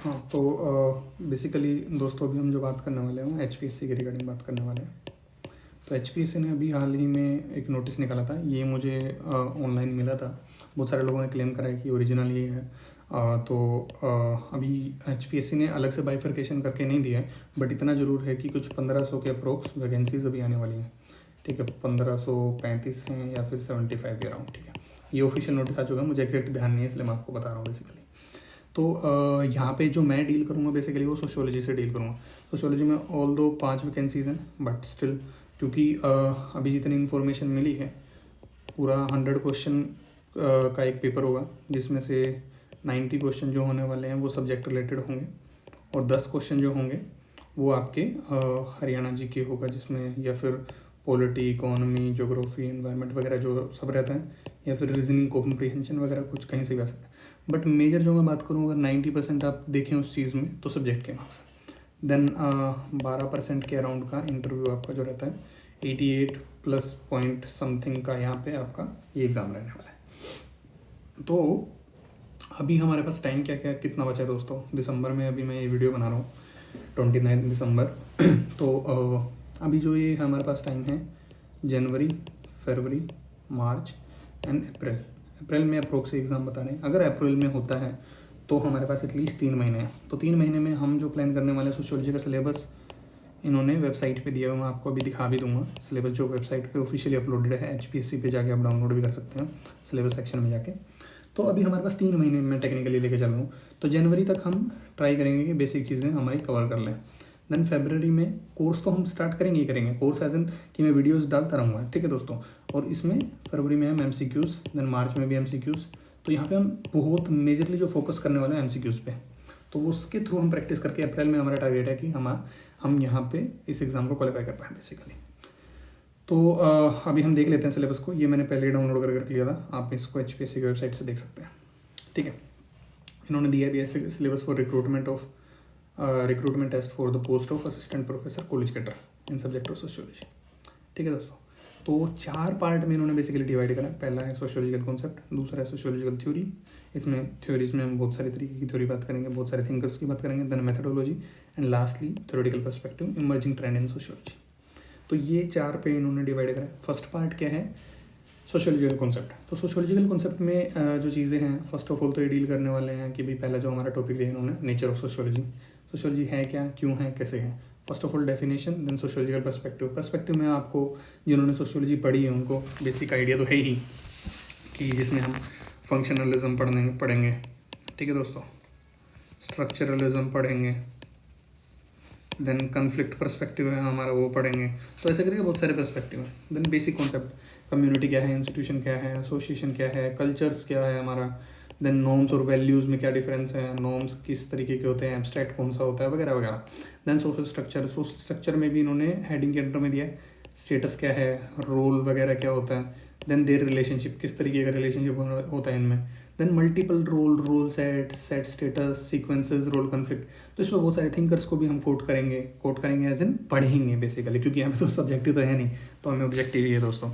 हाँ, तो बेसिकली दोस्तों अभी हम जो बात करने वाले हैं एचपीएससी के रिगार्डिंग बात करने वाले हैं। तो एचपीएससी ने अभी हाल ही में एक नोटिस निकाला था, ये मुझे ऑनलाइन मिला था। बहुत सारे लोगों ने क्लेम करा है कि ओरिजिनल ये है। अभी एचपीएससी ने अलग से बाइफर्केशन करके नहीं दिया है, बट इतना ज़रूर है कि कुछ 1500 के अप्रोक्स वैकेंसीज अभी आने वाली हैं। ठीक है, 1535 हैं या फिर 75 के अराउंड। ठीक है, ये ऑफिशियल नोटिस आ चुका है, मुझे एग्जैक्ट ध्यान नहीं है इसलिए मैं आपको बता रहा हूँ बेसिकली। तो यहाँ पे जो मैं डील करूँगा बेसिकली वो सोशियोलॉजी से डील करूँगा। सोशियोलॉजी में ऑल दो 5 वैकेंसीज़ हैं, बट स्टिल क्योंकि अभी जितनी इन्फॉर्मेशन मिली है, पूरा 100 क्वेश्चन का एक पेपर होगा, जिसमें से 90 क्वेश्चन जो होने वाले हैं वो सब्जेक्ट रिलेटेड होंगे, और 10 क्वेश्चन जो होंगे वो आपके हरियाणा जी के होगा, जिसमें या फिर पॉलिटी, इकोनॉमी, ज्योग्राफी, एनवायरनमेंट वगैरह जो सब रहता है, या फिर रीजनिंग, कॉम्प्रीहेंशन वगैरह कुछ कहीं से भी आ सकता है। बट मेजर जो मैं बात करूँ, अगर 90% आप देखें उस चीज़ में तो सब्जेक्ट के मार्क्स, देन 12% के अराउंड का इंटरव्यू आपका जो रहता है, 88 प्लस पॉइंट समथिंग का यहाँ पे आपका ये एग्ज़ाम रहने वाला है। तो अभी हमारे पास टाइम क्या क्या कितना बचा है दोस्तों? दिसंबर में अभी मैं ये वीडियो बना रहा हूँ, 29 दिसंबर। तो अभी जो ये हमारे पास टाइम है, जनवरी, फरवरी, मार्च एंड अप्रैल में अप्रोक्स एग्ज़ाम बता रहे हैं। अगर अप्रैल में होता है तो हमारे पास एटलीस्ट 3 महीने हैं। तो 3 महीने में हम जो प्लान करने वाले हैं, सोशियोलॉजी का सिलेबस इन्होंने वेबसाइट पे दिया है, मैं आपको अभी दिखा भी दूंगा। सिलेबस जो वेबसाइट पे ऑफिशियली अपलोडेड है, एचपीएससी पे जाके आप डाउनलोड भी कर सकते हैं सिलेबस सेक्शन में जाके। तो अभी हमारे पास 3 महीने में टेक्निकली लेके चल रहा हूँ, तो जनवरी तक हम ट्राई करेंगे कि बेसिक चीज़ें हमारी कवर कर लें। देन फरवरी में कोर्स तो हम स्टार्ट करेंगे ही करेंगे, कोर्स एज एन कि मैं वीडियोस डालता रहूँगा, ठीक है दोस्तों। और इसमें फरवरी में हम एमसीक्यूज़, देन मार्च में भी एमसीक्यूज़। तो यहाँ पे हम बहुत मेजरली जो फोकस करने वाले हैं एमसीक्यूज़ पे, तो उसके थ्रू हम प्रैक्टिस करके अप्रैल में हमारा टारगेट है कि हम यहाँ पे इस एग्ज़ाम को क्वालिफाई कर पाएँ बेसिकली। तो अभी हम देख लेते हैं सिलेबस को। ये मैंने पहले डाउनलोड कर रख लिया था, आप इसको एचपीएससी की वेबसाइट से देख सकते हैं, ठीक है। इन्होंने दिया भी ऐसे syllabus for recruitment test for the post of assistant professor college cadre in subject of sociology, ठीक है दोस्तों। तो 4 पार्ट में इन्होंने बेसिकली डिवाइड करा। पहला है सोशियोलॉजिकल कॉन्सेप्ट, दूसरा है सोशियोलॉजिकल थ्योरी। इसमें थ्योरीज में हम बहुत सारी तरीके की थ्योरी बात करेंगे, बहुत सारे थिंकर्स की बात करेंगे, then methodology and lastly theoretical perspective, emerging trend in sociology. तो ये 4 पे इन्होंने डिवाइड करा। फर्स्ट पार्ट क्या है? Sociological concept. तो सोशियोलॉजिकल कॉन्सेप्ट में जो चीज़ें हैं, फर्स्ट ऑफ ऑल तो ये डील करने वाले हैं कि भाई पहला जो हमारा टॉपिक दिया इन्होंने, नेचर ऑफ सोशियोलॉजी। सोशियोलॉजी है क्या, क्यों है, कैसे है। First of all definition, then sociological perspective में आपको जिन्होंने सोशियोलॉजी पढ़ी है उनको बेसिक आइडिया तो है ही, कि जिसमें हम फंक्शनलिज्म पढ़ेंगे, ठीक है दोस्तों, स्ट्रक्चरलिज्म पढ़ेंगे, देन कन्फ्लिक्ट पर्सपेक्टिव है हमारा, वो पढ़ेंगे। तो ऐसे करके बहुत सारे पर्सपेक्टिव हैं। देन बेसिक कॉन्सेप्ट, कम्युनिटी क्या है, इंस्टीट्यूशन क्या है, एसोसिएशन क्या है, कल्चर्स क्या है हमारा, देन नॉर्म्स और वैल्यूज़ में क्या डिफरेंस है, नॉर्म्स किस तरीके के होते हैं, एब्स्ट्रैक्ट कौन सा होता है, वगैरह वगैरह। देन सोशल स्ट्रक्चर में भी इन्होंने हेडिंग के अंडर में दिया है, स्टेटस क्या है, रोल वगैरह क्या होता है, देन देयर रिलेशनशिप, किस तरीके का रिलेशनशिप होता है इनमें, then multiple role set status, sequences, role conflict. तो इसमें बहुत सारे थिंकर्स को भी हम कोट करेंगे एज इन पढ़ेंगे बेसिकली, क्योंकि हमें तो सब्जेक्टिव तो है नहीं, तो हमें ऑब्जेक्टिव ही है दोस्तों।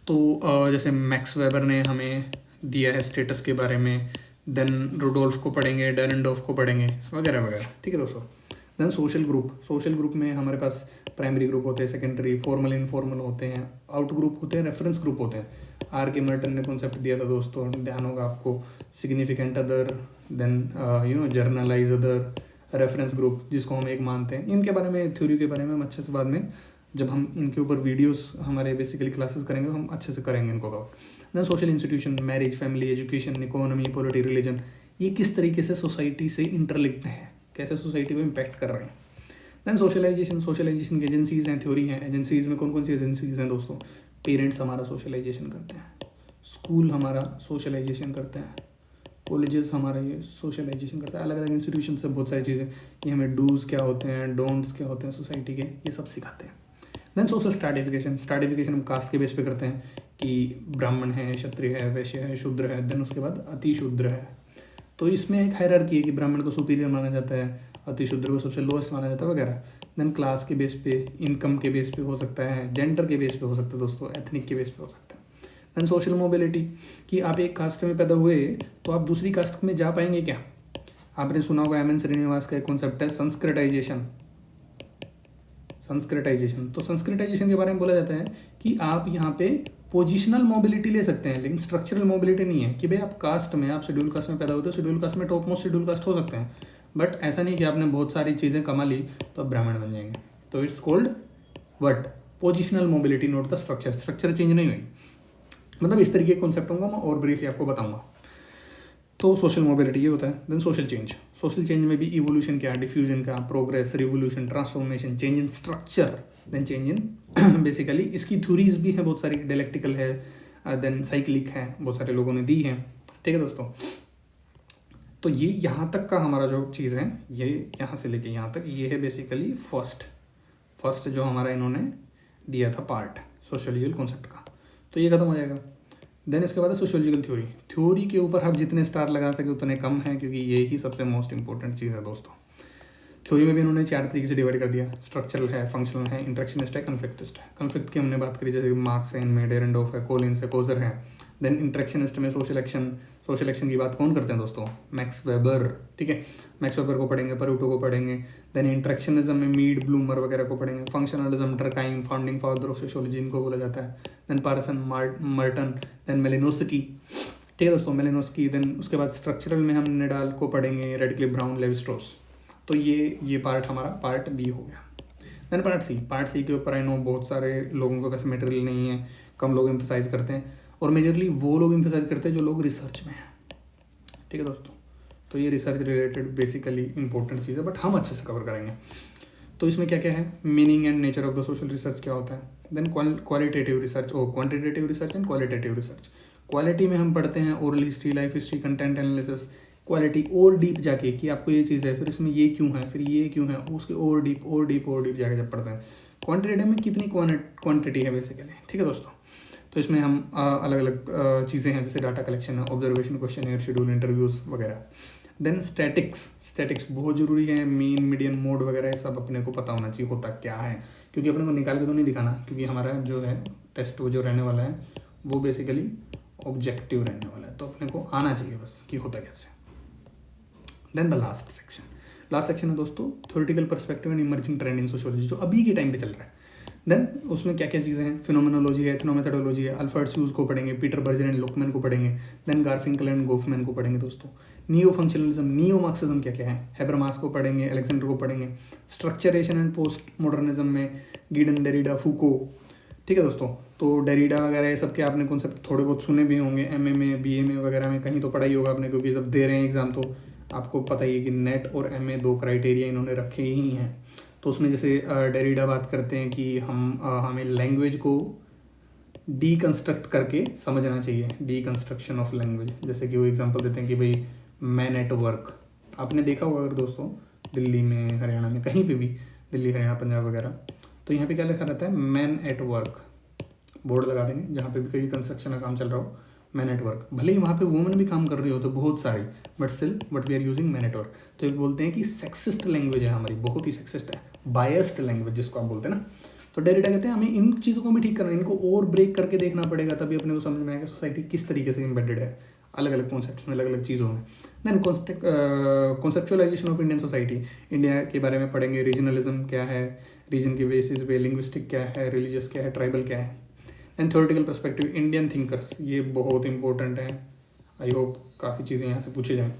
तो जैसे मैक्स वेबर ने हमें दिया है स्टेटस के बारे में, देन रुडोल्फ को पढ़ेंगे, डेरेंडॉर्फ को पढ़ेंगे, वगैरह वगैरह, ठीक है दोस्तों। देन सोशल ग्रुप में हमारे पास प्राइमरी ग्रुप होते हैं, सेकेंडरी, फॉर्मल, इनफॉर्मल होते हैं, आउट ग्रुप होते हैं, रेफरेंस ग्रुप होते हैं। आर के मर्टन ने कॉन्सेप्ट दिया था दोस्तों, ध्यान होगा आपको, significant other, then generalise other, reference group जिसको हम एक मानते हैं। इनके बारे में, थ्योरी के बारे में हम अच्छे से बाद में, जब हम इनके ऊपर वीडियोस हमारे बेसिकली क्लासेस करेंगे, हम अच्छे से करेंगे इनको cover. Then social institution, marriage, family, education, economy, polity, religion, ये किस तरीके से सोसाइटी से इंटरलिंक्ड है, कैसे सोसाइटी को इम्पैक्ट कर रहे हैं। देन सोशलाइजेशन की एजेंसीज हैं, थ्योरी हैं। एजेंसीज में कौन कौन सी एजेंसीज हैं दोस्तों? पेरेंट्स हमारा सोशलाइजेशन करते हैं, स्कूल हमारा सोशलाइजेशन करते हैं, कॉलेजेस हमारा ये सोशलाइजेशन करता है, अलग अलग इंस्टीट्यूशन से बहुत सारी चीज़ें, ये हमें डूज़ क्या होते हैं, डोंट्स क्या होते हैं सोसाइटी के, ये सब सिखाते हैं। देन सोशल स्ट्रैटिफिकेशन हम कास्ट के बेस पे करते हैं कि ब्राह्मण है, क्षत्रिय है, वैश्य है, शूद्र है, देन उसके बाद अति शूद्र है। तो इसमें एक हायरार्की है कि ब्राह्मण को सुपीरियर माना जाता है, अति शूद्र को सबसे लोएस्ट माना जाता है, वगैरह। देन क्लास के बेस पे, इनकम के बेस पे हो सकता है, जेंडर के बेस पे हो सकता है दोस्तों, एथनिक के बेस पे हो सकता है। देन सोशल मोबिलिटी, कि आप एक कास्ट में पैदा हुए तो आप दूसरी कास्ट में जा पाएंगे क्या, आपने सुना होगा एम एन श्रीनिवास का एक कॉन्सेप्ट है संस्कृताइजेशन। तो संस्कृताइजेशन के बारे में बोला जाता है कि आप यहाँ पे पोजिशनल मोबिलिटी ले सकते हैं, लेकिन स्ट्रक्चरल मोबिलिटी नहीं है कि भाई आप कास्ट में, आप शेड्यूल कास्ट में पैदा होते हो, शेड्यूल कास्ट में टॉप मोस्ट शेड्यूल कास्ट हो सकते हैं, बट ऐसा नहीं कि आपने बहुत सारी चीज़ें कमा ली तो आप ब्राह्मण बन जाएंगे। तो it's called what positional mobility, not the structure. Structure change नहीं हुई। मतलब इस तरीके के कॉन्सेप्टों को मैं और ब्रीफली आपको बताऊंगा। तो सोशल मोबिलिटी ये होता है। Then social change. Social change में भी इवोल्यूशन क्या, डिफ्यूजन का, progress, revolution, transformation, change in structure, then change in basically इसकी थ्योरीज भी हैं बहुत सारी, डायलेक्टिकल है, देन साइक्लिक है, बहुत सारे लोगों ने दी हैं। ठीक है दोस्तों, तो ये यहाँ तक का हमारा जो चीज़ है, ये यहाँ से लेके यहाँ तक, ये है बेसिकली फर्स्ट जो हमारा इन्होंने दिया था पार्ट सोशियोलॉजिकल कॉन्सेप्ट का। तो ये खत्म हो जाएगा। देन इसके बाद है सोशियोलॉजिकल थ्योरी के ऊपर आप जितने स्टार लगा सके उतने कम हैं, क्योंकि ये ही सबसे मोस्ट इंपॉर्टेंट चीज़ है दोस्तों। थ्योरी में भी इन्होंने 4 तरीके से डिवाइड कर दिया। स्ट्रक्चरल है, फंक्शनल है, इंटरेक्शनिस्ट है, कन्फ्लिक्टिस्ट है। कन्फ्लिक्ट की हमने बात करी, जैसे मार्क्स है, इनमें डेरेंडोफ है, कोलिन्स है, कोजर है। देन इंटरेक्शनिस्ट में सोशल एक्शन की बात कौन करते हैं दोस्तों? Max Weber. ठीक है, मैक्स वेबर को पढ़ेंगे, परूटो को पढ़ेंगे। देन इंटरेक्शनिज्म में मीड, ब्लूमर वगैरह को पढ़ेंगे। Functionalism Durkheim, founding father of sociology इनको बोला जाता है। Then Parsons, Merton, then Malinowski. ठीक है दोस्तों, मेलिनोस्की। देन उसके बाद स्ट्रक्चरल में हम निडाल को पढ़ेंगे, रेडक्लिफ, ब्राउन, लेवी-स्ट्रॉस। तो ये पार्ट हमारा पार्ट बी हो गया। देन पार्ट सी के ऊपर आई नो बहुत सारे लोगों को वैसे मटेरियल नहीं है, कम लोग एम्फेसाइज करते हैं, और मेजरली वो लोग एम्फेसाइज करते हैं जो लोग रिसर्च में हैं। ठीक है दोस्तों, तो ये रिसर्च रिलेटेड बेसिकली इंपॉर्टेंट चीज़ है, बट हम अच्छे से कवर करेंगे। तो इसमें क्या क्या है, meaning and nature of the social research क्या होता है। देन क्वालिटेटिव रिसर्च और quantitative research and qualitative research. Quality में हम पढ़ते हैं oral history, life history, content analysis. Quality और डीप जाके कि आपको ये चीज़ है, फिर इसमें ये क्यों है, फिर ये क्यों है, उसके और डीप जाके जब पढ़ते हैं। क्वांटिटेटिव में कितनी क्वांटिटी है बेसिकली। ठीक है दोस्तों, तो इसमें हम अलग अलग चीज़ें हैं, जैसे डाटा कलेक्शन है, ऑब्जर्वेशन, क्वेश्चन, शेड्यूल, इंटरव्यूज़ वगैरह। देन स्टैटिक्स बहुत ज़रूरी है। मीन, मीडियन, मोड वगैरह सब अपने को पता होना चाहिए होता क्या है, क्योंकि अपने को निकाल के तो नहीं दिखाना, क्योंकि हमारा जो है टेस्ट वो जो रहने वाला है वो बेसिकली ऑब्जेक्टिव रहने वाला है, तो अपने को आना चाहिए बस कि होता कैसे। देन द लास्ट सेक्शन है दोस्तों theoretical perspective and emerging trend in sociology, जो अभी के टाइम पे चल रहा है। देन उसमें क्या क्या चीज़ें हैं, फिनोमेनोलॉजी है, एथनोमेथोडोलॉजी है, अल्फ्रेड ह्यूज को पढ़ेंगे, पीटर बर्जर एंड लुकमैन को पढ़ेंगे। देन गारफिंकल एंड गोफमैन को पढ़ेंगे दोस्तों। नियो फंक्शनलिज्म, नियो मार्क्सिज्म क्या क्या है, हैबरमास को पढ़ेंगे, अलेक्जेंडर को पढ़ेंगे। स्ट्रक्चरेशन एंड पोस्ट मॉडर्निज्म में गिडन, डेरिडा, फूको। ठीक है दोस्तों, तो डेरिडा वगैरह सब के आपने कॉन्सेप्ट थोड़े बहुत सुने भी होंगे, एमए में, बीए में वगैरह में कहीं तो पढ़ा ही होगा आपने, क्योंकि जब दे रहे हैं एग्जाम तो आपको पता ही है कि नेट और एमए 2 क्राइटेरिया इन्होंने रखे ही हैं। तो उसमें जैसे डेरिडा बात करते हैं कि हमें लैंग्वेज को डीकंस्ट्रक्ट करके समझना चाहिए, डीकंस्ट्रक्शन ऑफ लैंग्वेज। जैसे कि वो एग्जांपल देते हैं कि भाई मैन एट वर्क, आपने देखा होगा अगर दोस्तों दिल्ली में, हरियाणा में, कहीं पे भी, दिल्ली, हरियाणा, पंजाब वगैरह, तो यहाँ पे क्या लिखा रहता है, मैन एट वर्क। बोर्ड लगा देंगे जहाँ पे भी कहीं कंस्ट्रक्शन का काम चल रहा हो, मैन एट वर्क। भले ही वहाँ पे वुमेन भी काम कर रही हो तो बहुत सारी, but we are using man at work. तो एक बोलते हैं कि सेक्सिस्ट लैंग्वेज है हमारी, बहुत ही सेक्सिस्ट है, बायस्ड लैंग्वेज जिसको आप बोलते हैं ना। तो डेरिडा कहते हैं हमें इन चीज़ों को भी ठीक करना है, इनको और ब्रेक करके देखना पड़ेगा, तभी अपने को समझ में आएगा सोसाइटी किस तरीके से एम्बेडेड है अलग अलग कॉन्सेप्ट्स में, अलग अलग चीज़ों में। Then conceptualisation of Indian society, India के बारे में पढ़ेंगे। रीजनलिज्म क्या है, रीजन के बेसिस पे, लिंग्विस्टिक क्या है, रिलीजियस क्या है, ट्राइबल क्या है। And theoretical perspective, Indian thinkers, ये बहुत इंपॉर्टेंट है। आई होप काफ़ी चीज़ें यहाँ से पूछी जाएँ।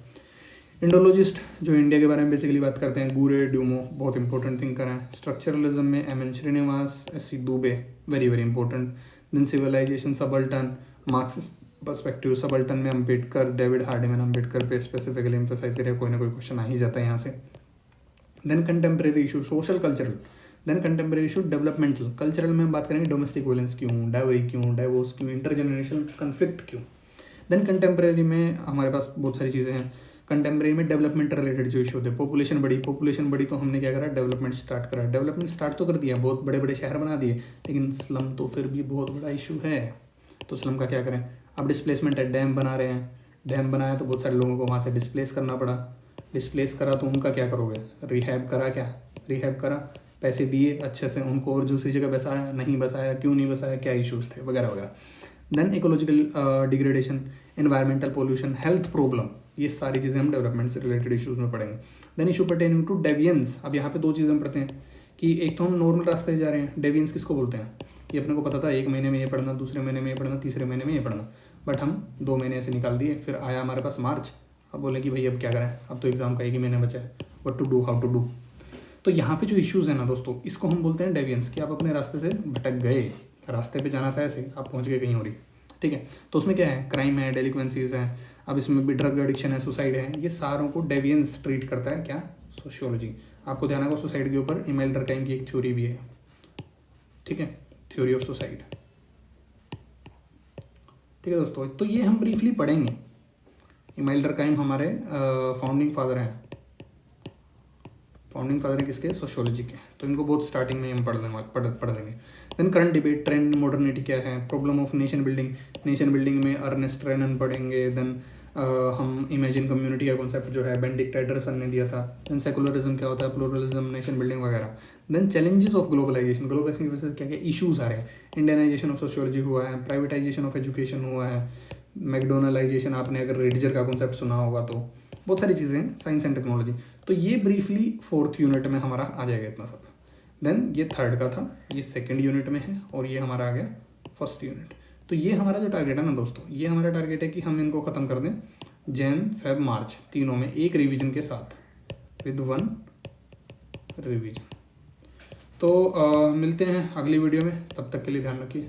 इंडोलॉजिस्ट जो इंडिया के बारे में बेसिकली बात करते हैं, गुरे ड्यूमो बहुत इंपॉर्टेंट थिंकर हैं। स्ट्रक्चरलिज्म में M N Srinivas, S C Dube, very very important. Then civilisation, subaltern, Marxist perspective, subaltern में अम्बेडकर, डेविड हार्डिमैन, अम्बेडकर पे स्पेसिफिकली एम्फेसाइज करें, कोई ना कोई क्वेश्चन आ ही जाता है यहाँ से। Then contemporary issue, social cultural. Then contemporary issue, developmental. Cultural में हम बात करेंगे डोमेस्टिक वायलेंस क्यों, डायवरी क्यों, डाइवोर्स क्यों, इंटरजेनरेशनल कन्फ्लिक्ट क्यों। देन कंटेम्प्रेरी में हमारे पास बहुत सारी चीज़ें हैं। कंटेम्प्रेरी में डेवलपमेंट रिलेटेड जो इशू होते हैं, पॉपुलेशन बढ़ी तो हमने क्या करा, डेवलपमेंट स्टार्ट करा। डेवलपमेंट स्टार्ट तो कर दिया, बहुत बड़े बड़े शहर बना दिए, लेकिन स्लम तो फिर भी बहुत बड़ा इशू है। तो स्लम का क्या करें, अब डिस्प्लेसमेंट है, डैम बना रहे हैं, डैम बनाया तो बहुत सारे लोगों को वहाँ से डिस्प्लेस करना पड़ा। डिस्प्लेस करा तो उनका क्या करोगे, रिहैब करा, क्या रिहैब करा, पैसे दिए अच्छे से उनको, और दूसरी जगह बसाया, नहीं बसाया, क्यों नहीं बसाया, क्या इश्यूज थे, वगैरह वगैरह। Then ecological degradation, environmental pollution, health problem, ये सारी चीज़ें हम डेवलपमेंट से रिलेटेड इशूज़ में पढ़ेंगे। देन इशू पर्टेनिंग टू डेविएंस, अब यहाँ पे दो चीज़ें हम पढ़ते हैं कि एक तो हम नॉर्मल रास्ते से जा रहे हैं, डेविएंस किसको बोलते हैं, ये अपने को पता था, एक महीने में ये पढ़ना, दूसरे महीने में ये पढ़ना, तीसरे महीने में ये पढ़ना, बट हम 2 महीने ऐसे निकाल दिए, फिर आया हमारे पास मार्च, अब बोले कि भाई अब क्या करें, अब तो एग्जाम का 1 ही महीने बचा है, what to do, how to do. तो यहाँ पे जो इश्यूज़ है ना दोस्तों, इसको हम बोलते हैं डेविएंस, कि आप अपने रास्ते से भटक गए, रास्ते पे जाना था ऐसे, आप पहुँच गए कहीं और ही, ठीक है। तो उसमें क्या है, क्राइम है, डेलिक्वेंसीज हैं, अब इसमें भी ड्रग एडिक्शन है, सुसाइड है, ये सारों को डेविएंस ट्रीट करता है क्या, सोशियोलॉजी। आपको ध्यान होगा सुसाइड के ऊपर इमेल डरकाइम की एक थ्योरी भी है, ठीक है, थ्योरी ऑफ सुसाइड, ठीक है दोस्तों। तो ये हम ब्रीफली पढ़ेंगे। इमेल डरकाइम हमारे फाउंडिंग फादर हैं, फाउंडिंग फादर है किसके, सोशियोलॉजी के, तो इनको बहुत स्टार्टिंग में हम पढ़ देंगे। Then current debate, trend, modernity क्या है, problem of nation building, nation building में अर्नेस्ट रेनन पढ़ेंगे। देन हम इमेजिन कम्युनिटी का कॉन्सेप्ट जो है बेनेडिक्ट एंडरसन ने दिया था। देन सेकुलरिज्म क्या होता है, प्लूरलिज्म, नेशन बिल्डिंग वगैरह। Then challenges of globalisation, globalisation की वजह से क्या क्या इशूज़ आ रहे हैं, इंडियनाइजेशन ऑफ सोशियोलॉजी हुआ है, प्राइवेटाइजेशन ऑफ एजुकेशन हुआ है, मैकडोनलाइजेशन, आपने अगर रेडिजर का कॉन्सेप्ट सुना होगा तो, बहुत सारी चीज़ें हैं, साइंस एंड टेक्नोलॉजी। तो ये ब्रीफली 4th यूनिट में हमारा आ जाएगा इतना सब। देन ये 3rd का था, ये 2nd यूनिट में है, और ये हमारा आ गया 1st यूनिट। तो ये हमारा जो टारगेट है ना दोस्तों, ये हमारा टारगेट है कि हम इनको ख़त्म कर दें जैन फेब मार्च तीनों में, एक रिवीजन के साथ, विद 1 रिवीजन। तो मिलते हैं अगली वीडियो में, तब तक के लिए ध्यान रखिए।